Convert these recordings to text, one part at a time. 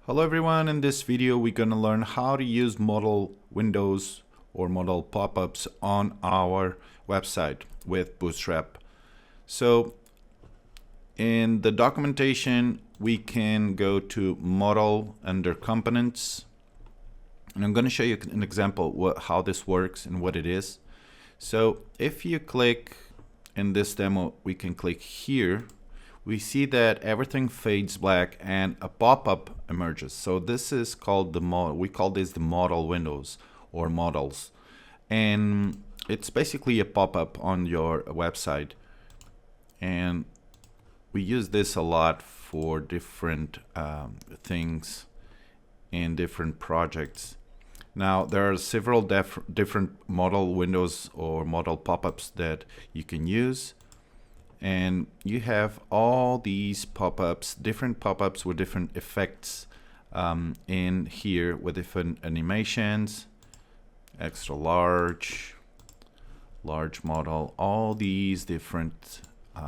Hello everyone, in this video we're going to learn how to use modal windows or modal pop-ups on our website with Bootstrap. So in the documentation we can go to Modal under components, and I'm going to show you an example how this works and what it is. So if you click in this demo, we can click here. We see that everything fades black and a pop-up emerges. So this is called the modal. We call this the modal windows or modals. And it's basically a pop-up on your website. And we use this a lot for different things in different projects. Now, there are several different modal windows or modal pop-ups that you can use. And you have all these pop-ups, different pop-ups with different effects in here with different animations, extra large, large model, all these different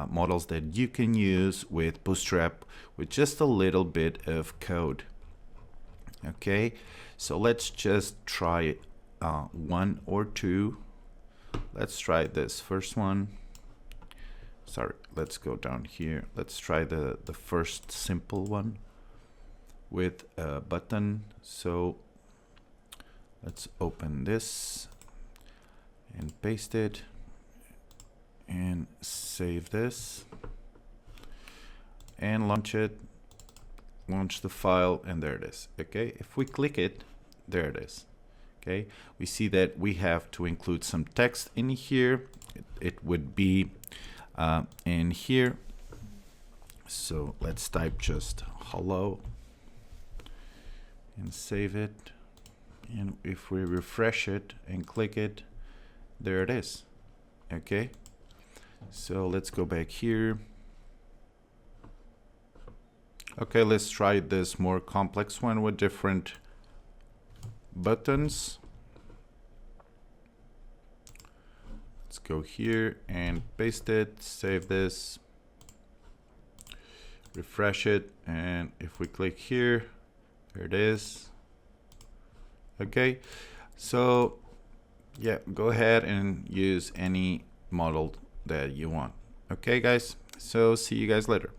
models that you can use with Bootstrap with just a little bit of code. Okay, so let's just try one or two. Let's try this first one. Sorry, let's go down here. Let's try the first simple one with a button. So let's open this and paste it and save this and launch it. Launch the file, and there it is. Okay, if we click it, there it is. Okay, we see that we have to include some text in here. It would be in here. So let's type just hello and save it. And if we refresh it and click it, there it is. Okay, so let's go back here. Okay, let's try this more complex one with different buttons. Let's go here and paste it, save this, refresh it, and if we click here, there it is. Okay, so yeah, go ahead and use any model that you want. Okay guys, so see you guys later.